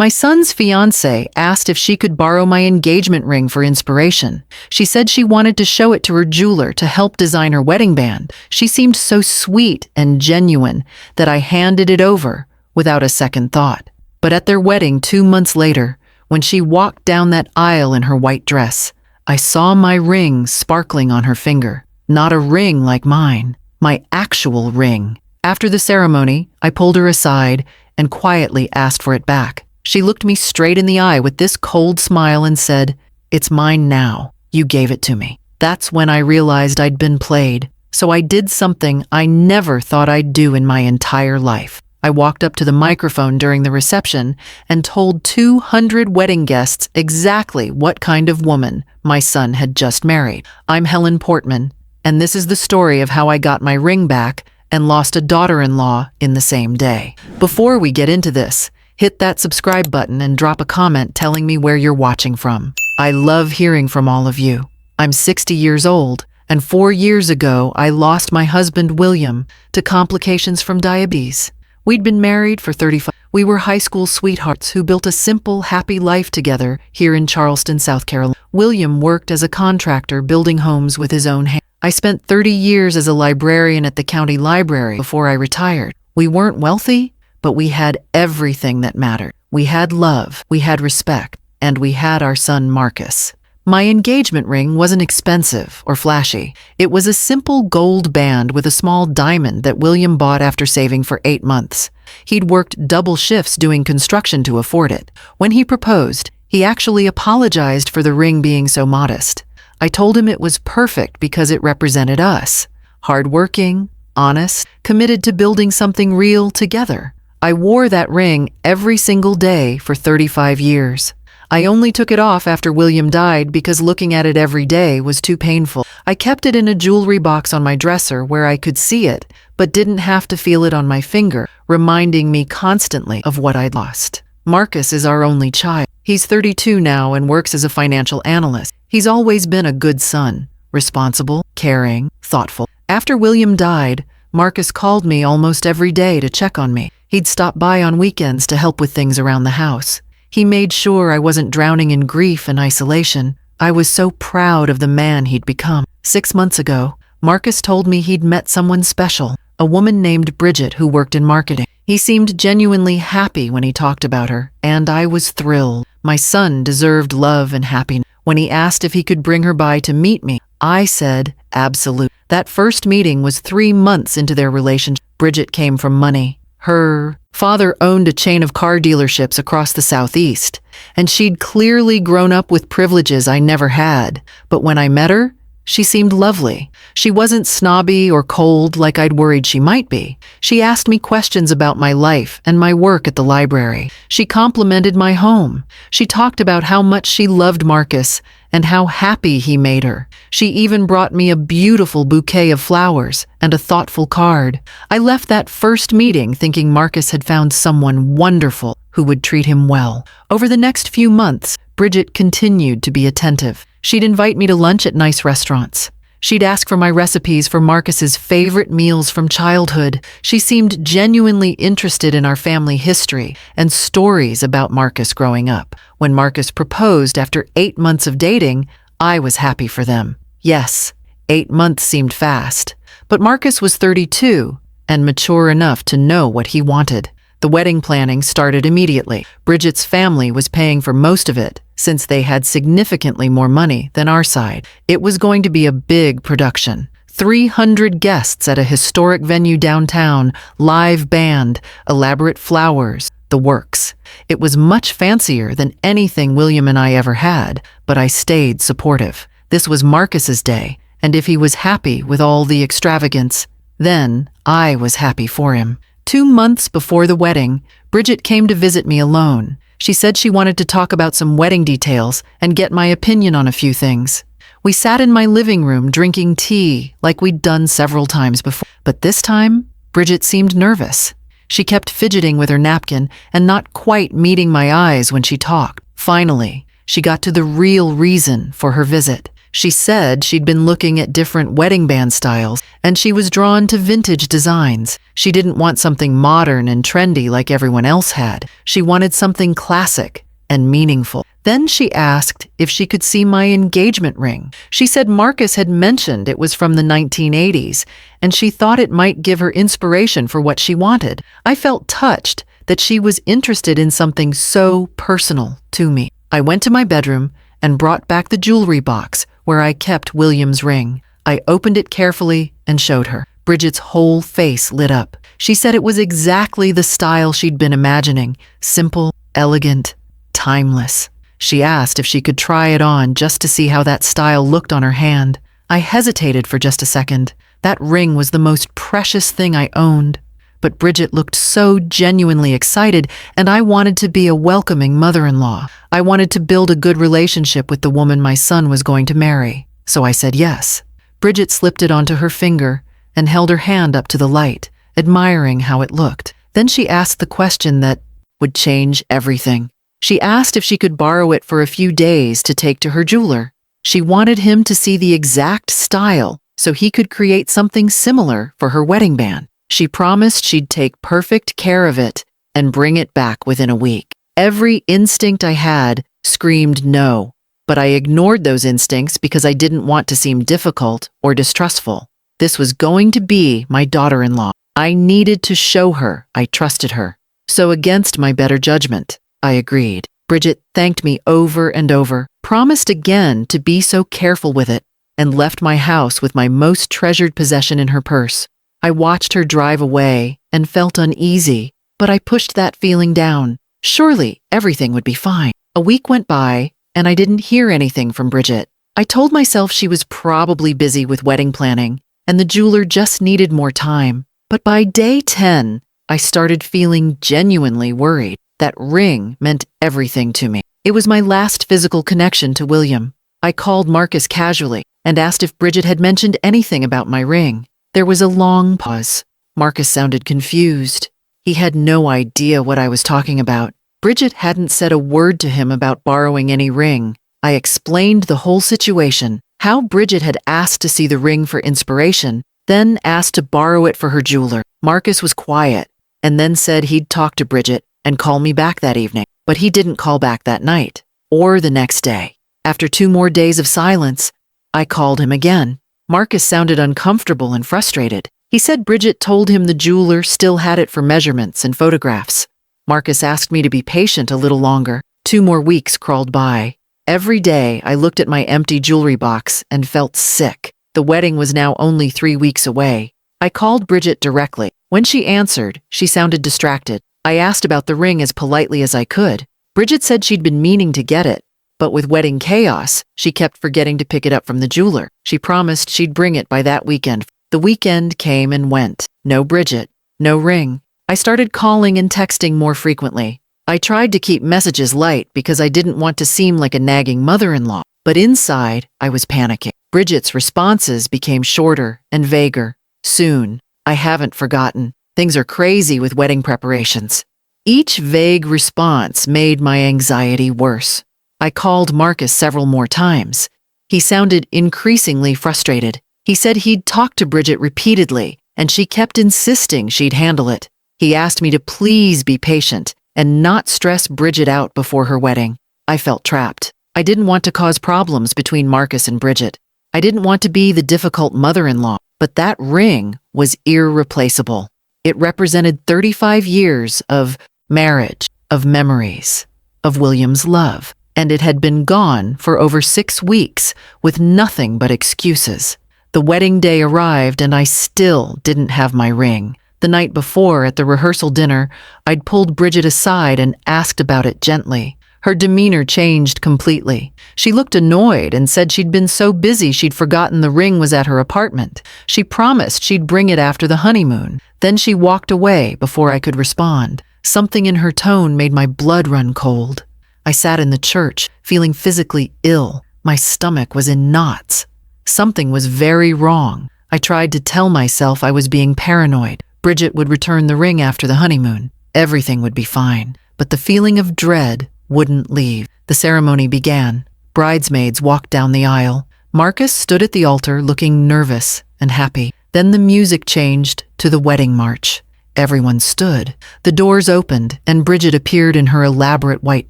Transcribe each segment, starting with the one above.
My son's fiancée asked if she could borrow my engagement ring for inspiration. She said she wanted to show it to her jeweler to help design her wedding band. She seemed so sweet and genuine that I handed it over without a second thought. But at their wedding 2 months later, when she walked down that aisle in her white dress, I saw my ring sparkling on her finger. Not a ring like mine, my actual ring. After the ceremony, I pulled her aside and quietly asked for it back. She looked me straight in the eye with this cold smile and said, "It's mine now. You gave it to me." That's when I realized I'd been played. So I did something I never thought I'd do in my entire life. I walked up to the microphone during the reception and told 200 wedding guests exactly what kind of woman my son had just married. I'm Helen Portman, and this is the story of how I got my ring back and lost a daughter-in-law in the same day. Before we get into this, hit that subscribe button and drop a comment telling me where you're watching from. I love hearing from all of you. I'm 60 years old, and 4 years ago I lost my husband William to complications from diabetes. We'd been married for 35. We were high school sweethearts who built a simple, happy life together here in Charleston, South Carolina. William worked as a contractor building homes with his own hands. I spent 30 years as a librarian at the county library before I retired. We weren't wealthy, but we had everything that mattered. We had love, we had respect, and we had our son Marcus. My engagement ring wasn't expensive or flashy. It was a simple gold band with a small diamond that William bought after saving for 8 months. He'd worked double shifts doing construction to afford it. When he proposed, he actually apologized for the ring being so modest. I told him it was perfect because it represented us. Hardworking, honest, committed to building something real together. I wore that ring every single day for 35 years. I only took it off after William died because looking at it every day was too painful. I kept it in a jewelry box on my dresser where I could see it, but didn't have to feel it on my finger, reminding me constantly of what I'd lost. Marcus is our only child. He's 32 now and works as a financial analyst. He's always been a good son, responsible, caring, thoughtful. After William died, Marcus called me almost every day to check on me. He'd stop by on weekends to help with things around the house. He made sure I wasn't drowning in grief and isolation. I was so proud of the man he'd become. 6 months ago, Marcus told me he'd met someone special, a woman named Bridget who worked in marketing. He seemed genuinely happy when he talked about her, and I was thrilled. My son deserved love and happiness. When he asked if he could bring her by to meet me, I said, absolutely. That first meeting was 3 months into their relationship. Bridget came from money. Her father owned a chain of car dealerships across the Southeast, and she'd clearly grown up with privileges I never had. But when I met her, she seemed lovely. She wasn't snobby or cold like I'd worried she might be. She asked me questions about my life and my work at the library. She complimented my home. She talked about how much she loved Marcus and how happy he made her. She even brought me a beautiful bouquet of flowers and a thoughtful card. I left that first meeting thinking Marcus had found someone wonderful who would treat him well. Over the next few months, Bridget continued to be attentive. She'd invite me to lunch at nice restaurants. She'd ask for my recipes for Marcus's favorite meals from childhood. She seemed genuinely interested in our family history and stories about Marcus growing up. When Marcus proposed after 8 months of dating, I was happy for them. Yes, 8 months seemed fast, but Marcus was 32 and mature enough to know what he wanted. The wedding planning started immediately. Bridget's family was paying for most of it, since they had significantly more money than our side. It was going to be a big production. 300 guests at a historic venue downtown, live band, elaborate flowers, the works. It was much fancier than anything William and I ever had, but I stayed supportive. This was Marcus's day, and if he was happy with all the extravagance, then I was happy for him. 2 months before the wedding, Bridget came to visit me alone. She said she wanted to talk about some wedding details and get my opinion on a few things. We sat in my living room drinking tea like we'd done several times before. But this time, Bridget seemed nervous. She kept fidgeting with her napkin and not quite meeting my eyes when she talked. Finally, she got to the real reason for her visit. She said she'd been looking at different wedding band styles, and she was drawn to vintage designs. She didn't want something modern and trendy like everyone else had. She wanted something classic and meaningful. Then she asked if she could see my engagement ring. She said Marcus had mentioned it was from the 1980s, and she thought it might give her inspiration for what she wanted. I felt touched that she was interested in something so personal to me. I went to my bedroom and brought back the jewelry box where I kept William's ring. I opened it carefully and showed her. Bridget's whole face lit up. She said it was exactly the style she'd been imagining. Simple, elegant, timeless. She asked if she could try it on just to see how that style looked on her hand. I hesitated for just a second. That ring was the most precious thing I owned. But Bridget looked so genuinely excited, and I wanted to be a welcoming mother-in-law. I wanted to build a good relationship with the woman my son was going to marry. So I said yes. Bridget slipped it onto her finger and held her hand up to the light, admiring how it looked. Then she asked the question that would change everything. She asked if she could borrow it for a few days to take to her jeweler. She wanted him to see the exact style so he could create something similar for her wedding band. She promised she'd take perfect care of it and bring it back within a week. Every instinct I had screamed no, but I ignored those instincts because I didn't want to seem difficult or distrustful. This was going to be my daughter-in-law. I needed to show her I trusted her. So against my better judgment, I agreed. Bridget thanked me over and over, promised again to be so careful with it, and left my house with my most treasured possession in her purse. I watched her drive away and felt uneasy, but I pushed that feeling down. Surely everything would be fine. A week went by, and I didn't hear anything from Bridget. I told myself she was probably busy with wedding planning, and the jeweler just needed more time. But by day 10, I started feeling genuinely worried. That ring meant everything to me. It was my last physical connection to William. I called Marcus casually and asked if Bridget had mentioned anything about my ring. There was a long pause. Marcus sounded confused. He had no idea what I was talking about. Bridget hadn't said a word to him about borrowing any ring. I explained the whole situation, how Bridget had asked to see the ring for inspiration, then asked to borrow it for her jeweler. Marcus was quiet, and then said he'd talk to Bridget and call me back that evening. But he didn't call back that night, or the next day. After 2 more days of silence, I called him again. Marcus sounded uncomfortable and frustrated. He said Bridget told him the jeweler still had it for measurements and photographs. Marcus asked me to be patient a little longer. 2 more weeks crawled by. Every day I looked at my empty jewelry box and felt sick. The wedding was now only 3 weeks away. I called Bridget directly. When she answered, she sounded distracted. I asked about the ring as politely as I could. Bridget said she'd been meaning to get it, but with wedding chaos, she kept forgetting to pick it up from the jeweler. She promised she'd bring it by that weekend. The weekend came and went. No Bridget, no ring. I started calling and texting more frequently. I tried to keep messages light because I didn't want to seem like a nagging mother-in-law, but inside, I was panicking. Bridget's responses became shorter and vaguer. Soon, I haven't forgotten. Things are crazy with wedding preparations. Each vague response made my anxiety worse. I called Marcus several more times. He sounded increasingly frustrated. He said he'd talked to Bridget repeatedly, and she kept insisting she'd handle it. He asked me to please be patient and not stress Bridget out before her wedding. I felt trapped. I didn't want to cause problems between Marcus and Bridget. I didn't want to be the difficult mother-in-law, but that ring was irreplaceable. It represented 35 years of marriage, of memories, of William's love, and it had been gone for over 6 weeks with nothing but excuses. The wedding day arrived and I still didn't have my ring. The night before, at the rehearsal dinner, I'd pulled Bridget aside and asked about it gently. Her demeanor changed completely. She looked annoyed and said she'd been so busy she'd forgotten the ring was at her apartment. She promised she'd bring it after the honeymoon. Then she walked away before I could respond. Something in her tone made my blood run cold. I sat in the church, feeling physically ill. My stomach was in knots. Something was very wrong. I tried to tell myself I was being paranoid. Bridget would return the ring after the honeymoon. Everything would be fine. But the feeling of dread wouldn't leave. The ceremony began. Bridesmaids walked down the aisle. Marcus stood at the altar looking nervous and happy. Then the music changed to the wedding march. Everyone stood. The doors opened, and Bridget appeared in her elaborate white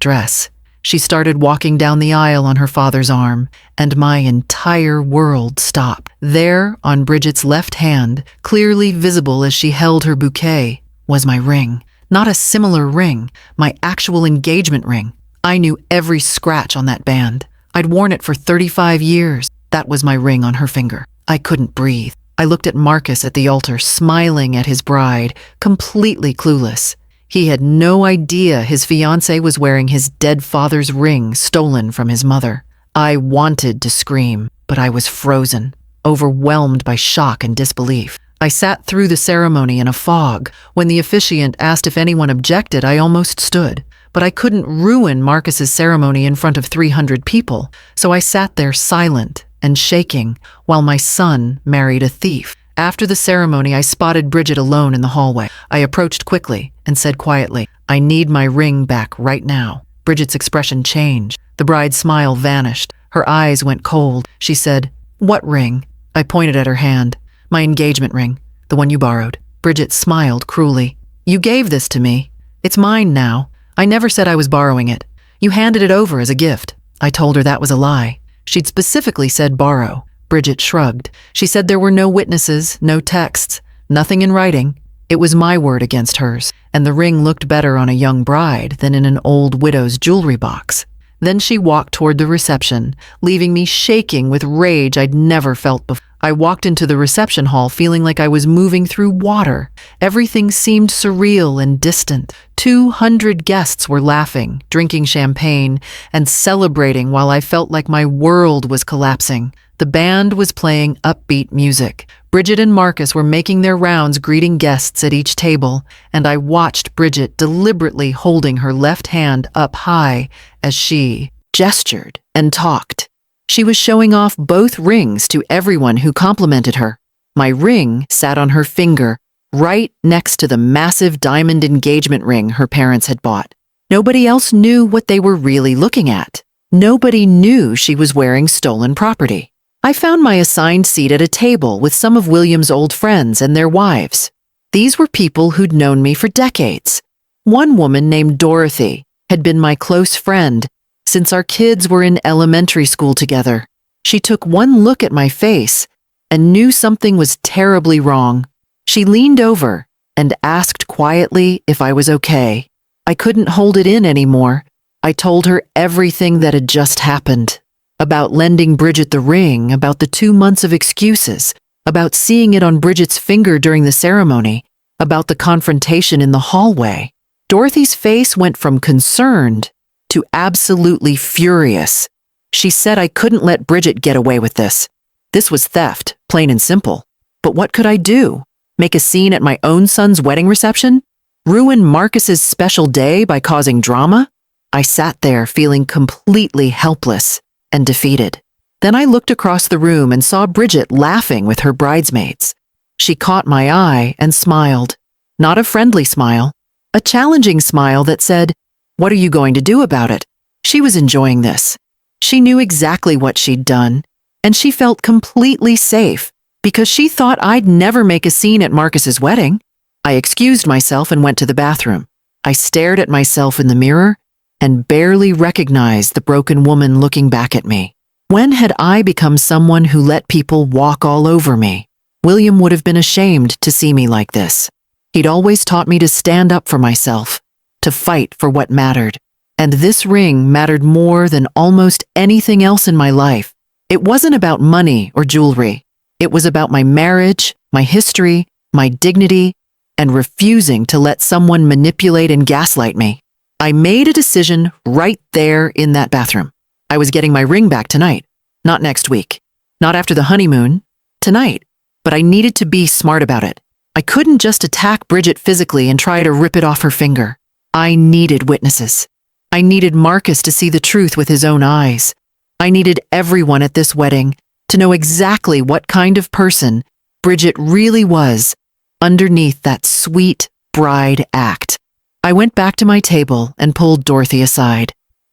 dress. She started walking down the aisle on her father's arm, and my entire world stopped. There, on Bridget's left hand, clearly visible as she held her bouquet, was my ring. Not a similar ring, my actual engagement ring. I knew every scratch on that band. I'd worn it for 35 years. That was my ring on her finger. I couldn't breathe. I looked at Marcus at the altar, smiling at his bride, completely clueless. He had no idea his fiancée was wearing his dead father's ring stolen from his mother. I wanted to scream, but I was frozen, overwhelmed by shock and disbelief. I sat through the ceremony in a fog. When the officiant asked if anyone objected, I almost stood. But I couldn't ruin Marcus's ceremony in front of 300 people, so I sat there silent and shaking while my son married a thief. After the ceremony, I spotted Bridget alone in the hallway. I approached quickly and said quietly, "I need my ring back right now." Bridget's expression changed. The bride's smile vanished. Her eyes went cold. She said, "What ring?" I pointed at her hand. "My engagement ring, the one you borrowed." Bridget smiled cruelly. "You gave this to me. It's mine now. I never said I was borrowing it. You handed it over as a gift." I told her that was a lie. She'd specifically said borrow. Bridget shrugged. She said there were no witnesses, no texts, nothing in writing. It was my word against hers, and the ring looked better on a young bride than in an old widow's jewelry box. Then she walked toward the reception, leaving me shaking with rage I'd never felt before. I walked into the reception hall feeling like I was moving through water. Everything seemed surreal and distant. 200 guests were laughing, drinking champagne, and celebrating while I felt like my world was collapsing. The band was playing upbeat music. Bridget and Marcus were making their rounds greeting guests at each table, and I watched Bridget deliberately holding her left hand up high as she gestured and talked. She was showing off both rings to everyone who complimented her. My ring sat on her finger, right next to the massive diamond engagement ring her parents had bought. Nobody else knew what they were really looking at. Nobody knew she was wearing stolen property. I found my assigned seat at a table with some of William's old friends and their wives. These were people who'd known me for decades. One woman named Dorothy had been my close friend since our kids were in elementary school together. She took one look at my face and knew something was terribly wrong. She leaned over and asked quietly if I was okay. I couldn't hold it in anymore. I told her everything that had just happened. About lending Bridget the ring, about the 2 months of excuses, about seeing it on Bridget's finger during the ceremony, about the confrontation in the hallway. Dorothy's face went from concerned to absolutely furious. She said I couldn't let Bridget get away with this. This was theft, plain and simple. But what could I do? Make a scene at my own son's wedding reception? Ruin Marcus's special day by causing drama? I sat there feeling completely helpless and defeated. Then I looked across the room and saw Bridget laughing with her bridesmaids. She caught my eye and smiled. Not a friendly smile, a challenging smile that said, "What are you going to do about it?" She was enjoying this. She knew exactly what she'd done, and she felt completely safe because she thought I'd never make a scene at Marcus's wedding. I excused myself and went to the bathroom. I stared at myself in the mirror and barely recognized the broken woman looking back at me. When had I become someone who let people walk all over me? William would have been ashamed to see me like this. He'd always taught me to stand up for myself, to fight for what mattered. And this ring mattered more than almost anything else in my life. It wasn't about money or jewelry. It was about my marriage, my history, my dignity, and refusing to let someone manipulate and gaslight me. I made a decision right there in that bathroom. I was getting my ring back tonight, not next week, not after the honeymoon, tonight. But I needed to be smart about it. I couldn't just attack Bridget physically and try to rip it off her finger. I needed witnesses. I needed Marcus to see the truth with his own eyes. I needed everyone at this wedding to know exactly what kind of person Bridget really was underneath that sweet bride act. I went back to my table and pulled Dorothy aside.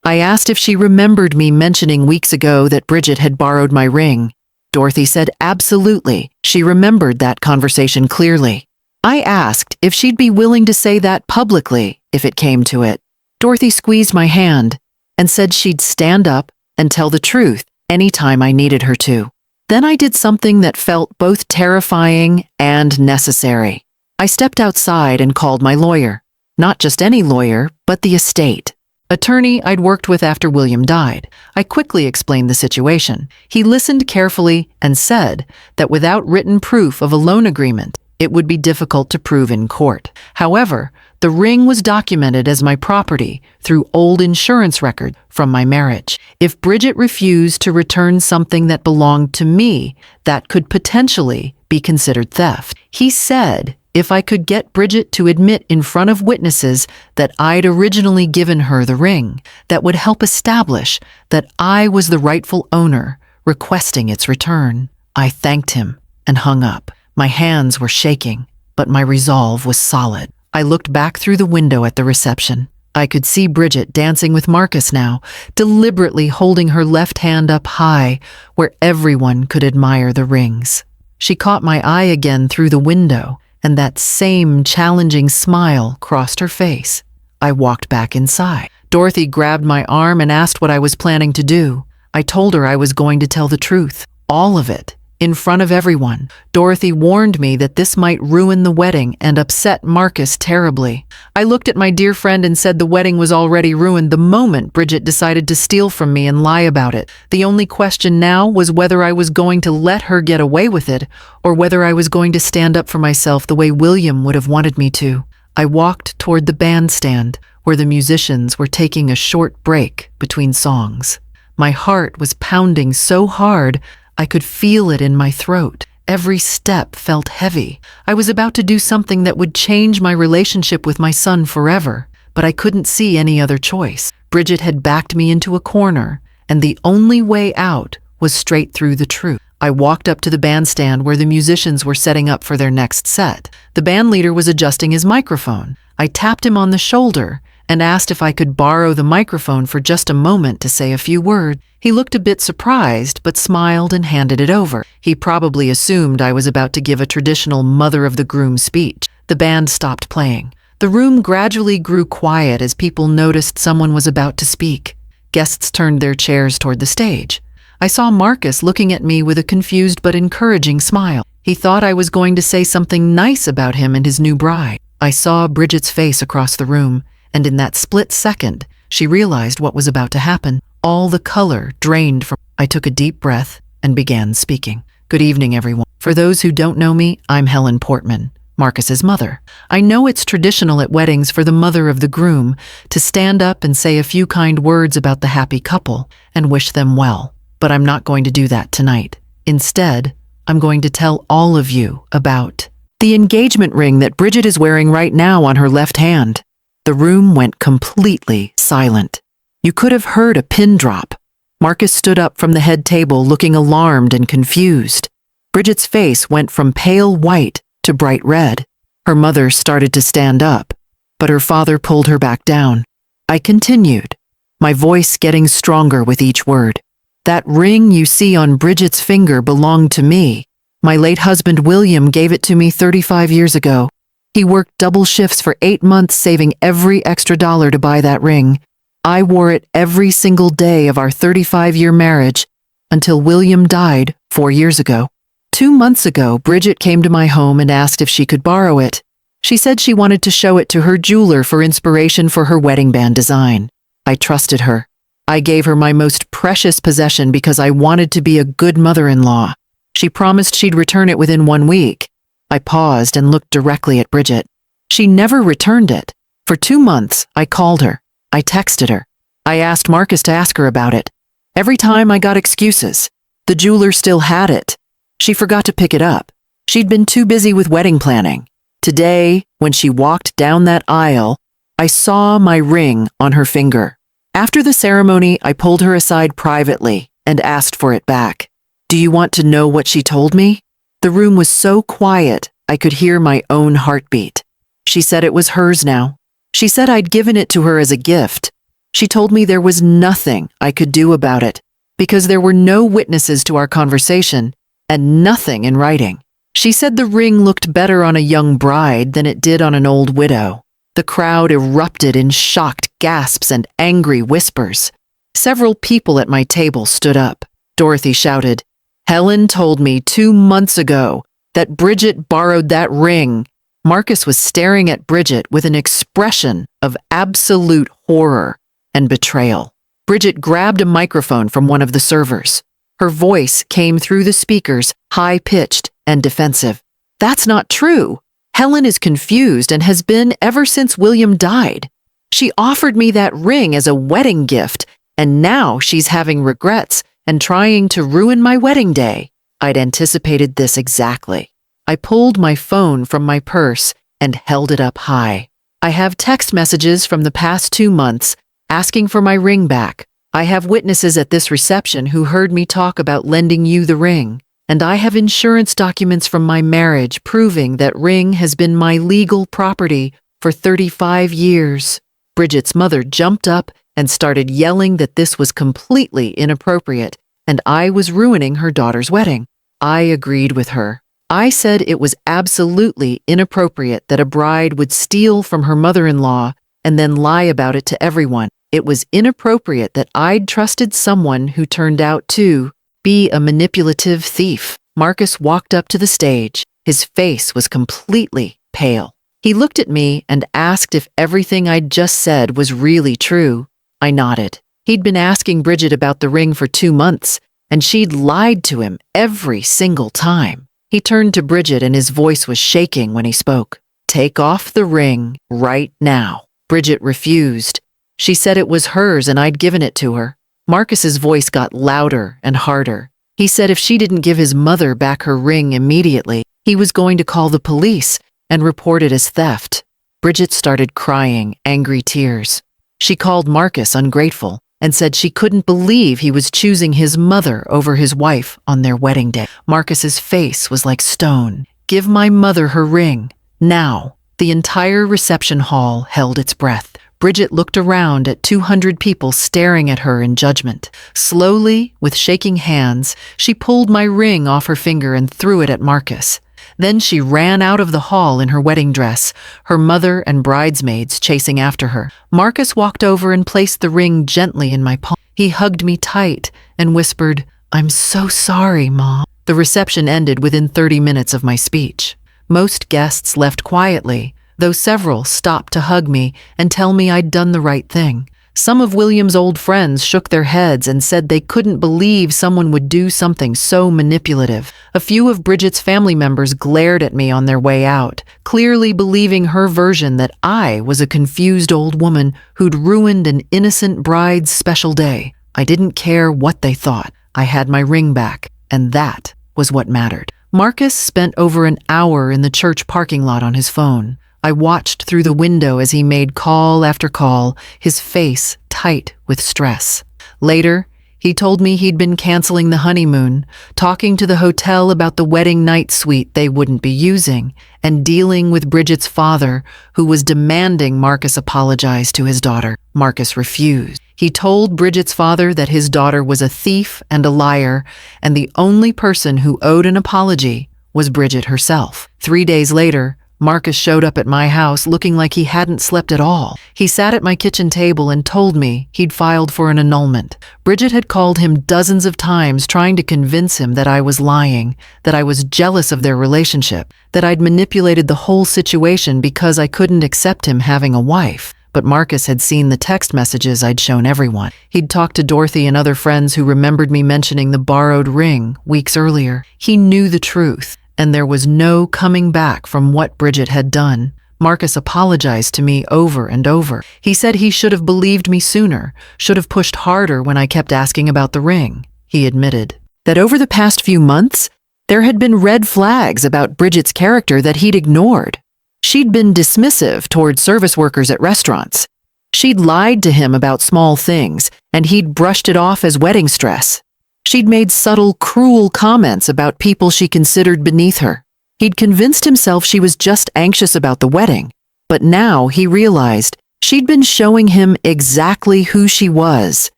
I asked if she remembered me mentioning weeks ago that Bridget had borrowed my ring. Dorothy said absolutely. She remembered that conversation clearly. I asked if she'd be willing to say that publicly if it came to it. Dorothy squeezed my hand and said she'd stand up and tell the truth anytime I needed her to. Then I did something that felt both terrifying and necessary. I stepped outside and called my lawyer. Not just any lawyer, but the estate attorney I'd worked with after William died. I quickly explained the situation. He listened carefully and said that without written proof of a loan agreement, it would be difficult to prove in court. However, the ring was documented as my property through old insurance records from my marriage. If Bridget refused to return something that belonged to me, that could potentially be considered theft. He said if I could get Bridget to admit in front of witnesses that I'd originally given her the ring, that would help establish that I was the rightful owner requesting its return. I thanked him and hung up. My hands were shaking, but my resolve was solid. I looked back through the window at the reception. I could see Bridget dancing with Marcus now, deliberately holding her left hand up high where everyone could admire the rings. She caught my eye again through the window, and that same challenging smile crossed her face. I walked back inside. Dorothy grabbed my arm and asked what I was planning to do. I told her I was going to tell the truth, all of it, in front of everyone. Dorothy warned me that this might ruin the wedding and upset Marcus terribly. I looked at my dear friend and said the wedding was already ruined the moment Bridget decided to steal from me and lie about it. The only question now was whether I was going to let her get away with it, or whether I was going to stand up for myself the way William would have wanted me to. I walked toward the bandstand, where the musicians were taking a short break between songs. My heart was pounding so hard I could feel it in my throat. Every step felt heavy. I was about to do something that would change my relationship with my son forever, but I couldn't see any other choice. Bridget had backed me into a corner, and the only way out was straight through the truth. I walked up to the bandstand where the musicians were setting up for their next set. The band leader was adjusting his microphone. I tapped him on the shoulder and asked if I could borrow the microphone for just a moment to say a few words. He looked a bit surprised, but smiled and handed it over. He probably assumed I was about to give a traditional mother of the groom speech. The band stopped playing. The room gradually grew quiet as people noticed someone was about to speak. Guests turned their chairs toward the stage. I saw Marcus looking at me with a confused but encouraging smile. He thought I was going to say something nice about him and his new bride. I saw Bridget's face across the room, and in that split second, she realized what was about to happen. All the color drained from. I took a deep breath and began speaking. Good evening, everyone. For those who don't know me, I'm Helen Portman, Marcus's mother. I know it's traditional at weddings for the mother of the groom to stand up and say a few kind words about the happy couple and wish them well. But I'm not going to do that tonight. Instead, I'm going to tell all of you about the engagement ring that Bridget is wearing right now on her left hand. The room went completely silent. You could have heard a pin drop. Marcus stood up from the head table looking alarmed and confused. Bridget's face went from pale white to bright red. Her mother started to stand up, but her father pulled her back down. I continued, my voice getting stronger with each word. That ring you see on Bridget's finger belonged to me. My late husband William gave it to me 35 years ago. He worked double shifts for 8 months, saving every extra dollar to buy that ring. I wore it every single day of our 35-year marriage until William died 4 years ago. 2 months ago, Bridget came to my home and asked if she could borrow it. She said she wanted to show it to her jeweler for inspiration for her wedding band design. I trusted her. I gave her my most precious possession because I wanted to be a good mother-in-law. She promised she'd return it within 1 week. I paused and looked directly at Bridget. She never returned it. For 2 months, I called her. I texted her. I asked Marcus to ask her about it. Every time I got excuses. The jeweler still had it. She forgot to pick it up. She'd been too busy with wedding planning. Today, when she walked down that aisle, I saw my ring on her finger. After the ceremony, I pulled her aside privately and asked for it back. Do you want to know what she told me? The room was so quiet, I could hear my own heartbeat. She said it was hers now. She said I'd given it to her as a gift. She told me there was nothing I could do about it because there were no witnesses to our conversation and nothing in writing. She said the ring looked better on a young bride than it did on an old widow. The crowd erupted in shocked gasps and angry whispers. Several people at my table stood up. Dorothy shouted, "Helen told me 2 months ago that Bridget borrowed that ring." Marcus was staring at Bridget with an expression of absolute horror and betrayal. Bridget grabbed a microphone from one of the servers. Her voice came through the speakers, high-pitched and defensive. "That's not true. Helen is confused and has been ever since William died. She offered me that ring as a wedding gift, and now she's having regrets and trying to ruin my wedding day." I'd anticipated this exactly. I pulled my phone from my purse and held it up high. "I have text messages from the past 2 months asking for my ring back. I have witnesses at this reception who heard me talk about lending you the ring. And I have insurance documents from my marriage proving that ring has been my legal property for 35 years. Bridget's mother jumped up and started yelling that this was completely inappropriate and I was ruining her daughter's wedding. I agreed with her. I said it was absolutely inappropriate that a bride would steal from her mother-in-law and then lie about it to everyone. It was inappropriate that I'd trusted someone who turned out to be a manipulative thief. Marcus walked up to the stage. His face was completely pale. He looked at me and asked if everything I'd just said was really true. I nodded. He'd been asking Bridget about the ring for 2 months, and she'd lied to him every single time. He turned to Bridget and his voice was shaking when he spoke. "Take off the ring right now." Bridget refused. She said it was hers and I'd given it to her. Marcus's voice got louder and harder. He said if she didn't give his mother back her ring immediately, he was going to call the police and report it as theft. Bridget started crying angry tears. She called Marcus ungrateful and said she couldn't believe he was choosing his mother over his wife on their wedding day. Marcus's face was like stone. "Give my mother her ring, now." The entire reception hall held its breath. Bridget looked around at 200 people staring at her in judgment. Slowly, with shaking hands, she pulled my ring off her finger and threw it at Marcus. Then she ran out of the hall in her wedding dress, her mother and bridesmaids chasing after her. Marcus walked over and placed the ring gently in my palm. He hugged me tight and whispered, "I'm so sorry, Mom." The reception ended within 30 minutes of my speech. Most guests left quietly, though several stopped to hug me and tell me I'd done the right thing. Some of William's old friends shook their heads and said they couldn't believe someone would do something so manipulative. A few of Bridget's family members glared at me on their way out, clearly believing her version that I was a confused old woman who'd ruined an innocent bride's special day. I didn't care what they thought. I had my ring back, and that was what mattered. Marcus spent over an hour in the church parking lot on his phone. I watched through the window as he made call after call, his face tight with stress. Later, he told me he'd been canceling the honeymoon, talking to the hotel about the wedding night suite they wouldn't be using, and dealing with Bridget's father, who was demanding Marcus apologize to his daughter. Marcus refused. He told Bridget's father that his daughter was a thief and a liar, and the only person who owed an apology was Bridget herself. 3 days later, Marcus showed up at my house looking like he hadn't slept at all. He sat at my kitchen table and told me he'd filed for an annulment. Bridget had called him dozens of times trying to convince him that I was lying, that I was jealous of their relationship, that I'd manipulated the whole situation because I couldn't accept him having a wife. But Marcus had seen the text messages I'd shown everyone. He'd talked to Dorothy and other friends who remembered me mentioning the borrowed ring weeks earlier. He knew the truth, and there was no coming back from what Bridget had done. Marcus apologized to me over and over. He said he should have believed me sooner, should have pushed harder when I kept asking about the ring. He admitted that over the past few months, there had been red flags about Bridget's character that he'd ignored. She'd been dismissive toward service workers at restaurants. She'd lied to him about small things, and he'd brushed it off as wedding stress. She'd made subtle, cruel comments about people she considered beneath her. He'd convinced himself she was just anxious about the wedding, but now he realized She'd been showing him exactly who she was,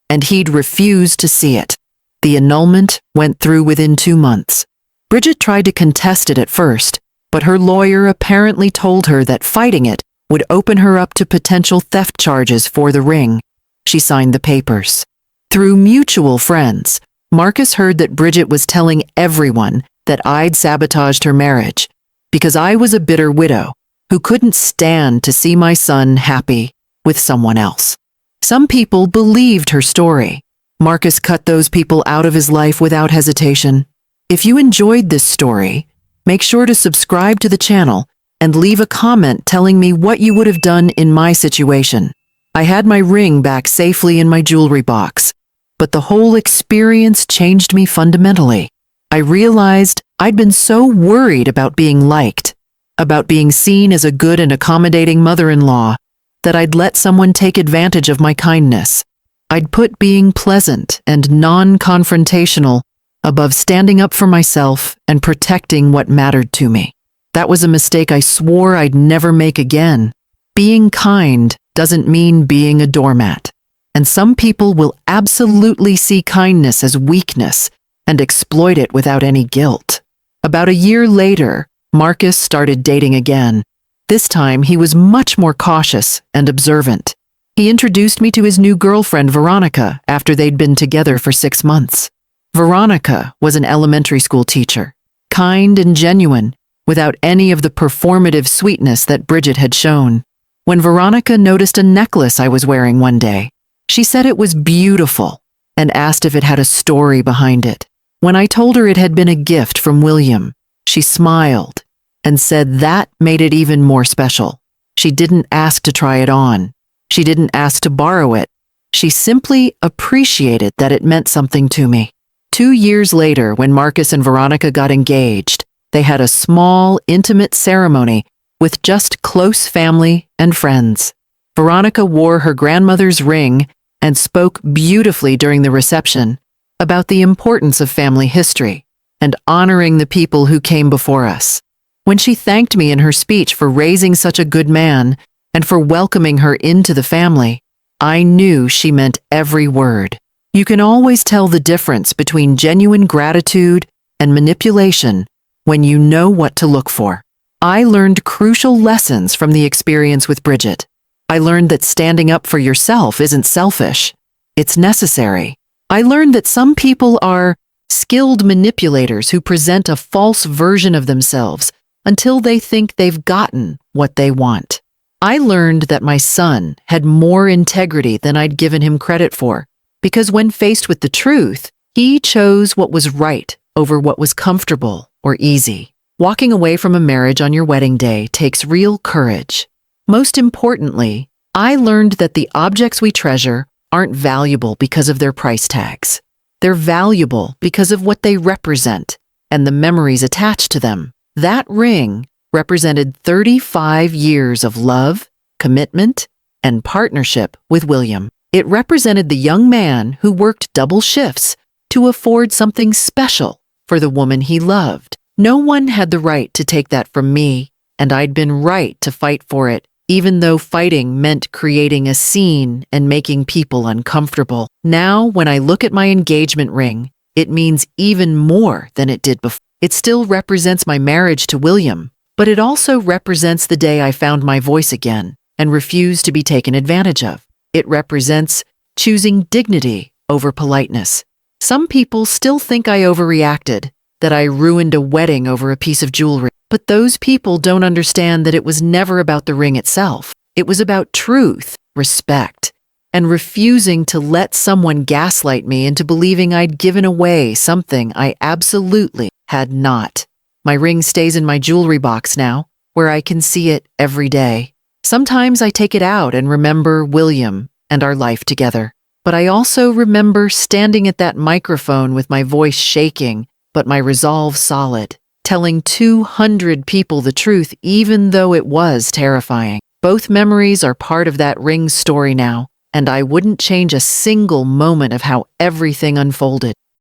and he'd refused to see it. The annulment went through within 2 months. Bridget tried to contest it at first, but her lawyer apparently told her that fighting it would open her up to potential theft charges for the ring. She signed the papers. Through mutual friends, Marcus heard that Bridget was telling everyone that I'd sabotaged her marriage because I was a bitter widow who couldn't stand to see my son happy with someone else. Some people believed her story. Marcus cut those people out of his life without hesitation. If you enjoyed this story, make sure to subscribe to the channel and leave a comment telling me what you would have done in my situation. I had my ring back safely in my jewelry box, but the whole experience changed me fundamentally. I realized I'd been so worried about being liked, about being seen as a good and accommodating mother-in-law, that I'd let someone take advantage of my kindness. I'd put being pleasant and non-confrontational above standing up for myself and protecting what mattered to me. That was a mistake I swore I'd never make again. Being kind doesn't mean being a doormat, and some people will absolutely see kindness as weakness and exploit it without any guilt. About a year later, Marcus started dating again. This time, he was much more cautious and observant. He introduced me to his new girlfriend, Veronica, after they'd been together for 6 months. Veronica was an elementary school teacher, kind and genuine, without any of the performative sweetness that Bridget had shown. When Veronica noticed a necklace I was wearing one day, she said it was beautiful and asked if it had a story behind it. When I told her it had been a gift from William, she smiled and said that made it even more special. She didn't ask to try it on. She didn't ask to borrow it. She simply appreciated that it meant something to me. 2 years later, when Marcus and Veronica got engaged, they had a small, intimate ceremony with just close family and friends. Veronica wore her grandmother's ring and spoke beautifully during the reception about the importance of family history and honoring the people who came before us. When she thanked me in her speech for raising such a good man and for welcoming her into the family, I knew she meant every word. You can always tell the difference between genuine gratitude and manipulation when you know what to look for. I learned crucial lessons from the experience with Bridget. I learned that standing up for yourself isn't selfish. It's necessary. I learned that some people are skilled manipulators who present a false version of themselves until they think they've gotten what they want. I learned that my son had more integrity than I'd given him credit for, because when faced with the truth, he chose what was right over what was comfortable or easy. Walking away from a marriage on your wedding day takes real courage. Most importantly, I learned that the objects we treasure aren't valuable because of their price tags. They're valuable because of what they represent and the memories attached to them. That ring represented 35 years of love, commitment, and partnership with William. It represented the young man who worked double shifts to afford something special for the woman he loved. No one had the right to take that from me, and I'd been right to fight for it, even though fighting meant creating a scene and making people uncomfortable. Now, when I look at my engagement ring, it means even more than it did before. It still represents my marriage to William, but it also represents the day I found my voice again and refused to be taken advantage of. It represents choosing dignity over politeness. Some people still think I overreacted, that I ruined a wedding over a piece of jewelry. But those people don't understand that it was never about the ring itself. It was about truth, respect, and refusing to let someone gaslight me into believing I'd given away something I absolutely had not. My ring stays in my jewelry box now, where I can see it every day. Sometimes I take it out and remember William and our life together. But I also remember standing at that microphone with my voice shaking, but my resolve solid, telling 200 people the truth even though it was terrifying. Both memories are part of that ring story now, and I wouldn't change a single moment of how everything unfolded.